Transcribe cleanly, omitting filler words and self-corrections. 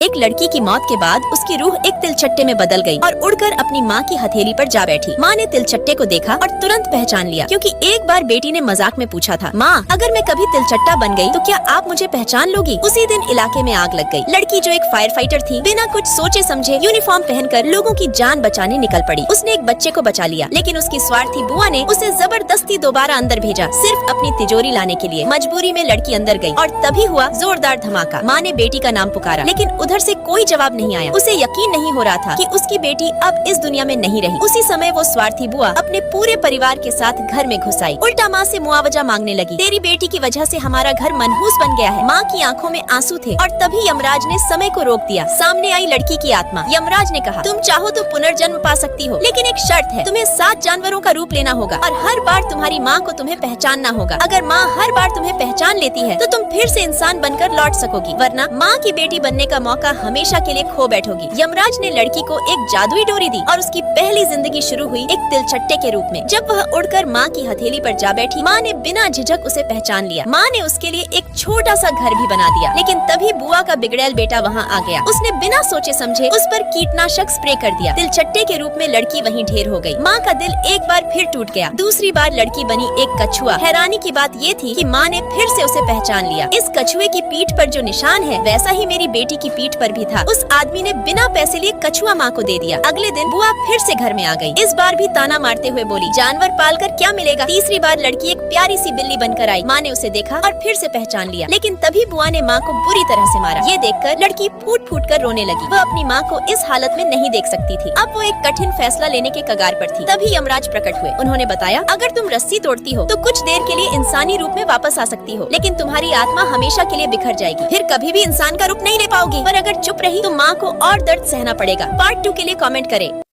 एक लड़की की मौत के बाद उसकी रूह एक तिलचट्टे में बदल गई और उड़कर अपनी माँ की हथेली पर जा बैठी। माँ ने तिलचट्टे को देखा और तुरंत पहचान लिया, क्योंकि एक बार बेटी ने मजाक में पूछा था, माँ अगर मैं कभी तिलचट्टा बन गई तो क्या आप मुझे पहचान लोगी? उसी दिन इलाके में आग लग गई। लड़की जो एक फायर फाइटर थी, बिना कुछ सोचे समझे यूनिफॉर्म पहनकर लोगों की जान बचाने निकल पड़ी। उसने एक बच्चे को बचा लिया, लेकिन उसकी स्वार्थी बुआ ने उसे जबरदस्ती दोबारा अंदर भेजा, सिर्फ अपनी तिजोरी लाने के लिए। मजबूरी में लड़की अंदर गई और तभी हुआ जोरदार धमाका। माँ ने बेटी का नाम पुकारा, लेकिन उधर से कोई जवाब नहीं आया। उसे यकीन नहीं हो रहा था कि उसकी बेटी अब इस दुनिया में नहीं रही। उसी समय वो स्वार्थी बुआ अपने पूरे परिवार के साथ घर में घुस आई। उल्टा माँ से मुआवजा मांगने लगी। तेरी बेटी की वजह से हमारा घर मनहूस बन गया है। माँ की आंखों में आंसू थे और तभी यमराज ने समय को रोक दिया। सामने आई लड़की की आत्मा। यमराज ने कहा, तुम चाहो तो पुनर्जन्म पा सकती हो, लेकिन एक शर्त है, तुम्हें 7 जानवरों का रूप लेना होगा और हर बार तुम्हारी माँ को तुम्हें पहचानना होगा। अगर माँ हर बार तुम्हें पहचान लेती है तो तुम फिर से इंसान बनकर लौट सकोगी, वरना माँ की बेटी बनने का मौका हमेशा के लिए खो बैठोगी। यमराज ने लड़की को एक जादुई डोरी दी और उसकी पहली जिंदगी शुरू हुई एक तिलचट्टे के रूप में। जब वह उड़कर माँ की हथेली पर जा बैठी, माँ ने बिना झिझक उसे पहचान लिया। माँ ने उसके लिए एक छोटा सा घर भी बना दिया, लेकिन तभी बुआ का बिगड़ैल बेटा वहाँ आ गया। उसने बिना सोचे समझे उस पर कीटनाशक स्प्रे कर दिया। तिलचट्टे के रूप में लड़की वहीं ढेर हो गई। माँ का दिल एक बार फिर टूट गया। दूसरी बार लड़की बनी एक कछुआ। हैरानी की बात ये थी कि माँ ने फिर से उसे पहचान लिया। इस कछुए की पीठ पर जो निशान है, वैसा ही मेरी बेटी की पीठ पर भी था। उस आदमी ने बिना पैसे लिए कछुआ माँ को दे दिया। अगले दिन बुआ फिर से घर में आ गई। इस बार भी ताना मारते हुए बोली, जानवर पालकर क्या मिलेगा? तीसरी बार लड़की एक प्यारी सी बिल्ली बनकर आई। माँ ने उसे देखा और फिर से पहचान लिया, लेकिन तभी बुआ ने माँ को बुरी तरह से मारा। ये देखकर लड़की फूट फूट कर रोने लगी। वह अपनी माँ को इस हालत में नहीं देख सकती थी। अब वो एक कठिन फैसला लेने के कगार पर थी। तभी यमराज प्रकट हुए। उन्होंने बताया, अगर तुम रस्सी तोड़ती हो तो कुछ देर के लिए इंसानी रूप में वापस आ सकती हो, लेकिन तुम्हारी आत्मा हमेशा के लिए बिखर जाएगी। फिर कभी भी इंसान का रूप नहीं ले पाओगी। पर अगर चुप रही तो माँ को और दर्द सहना पड़ेगा। पार्ट 2 के लिए कमेंट करें।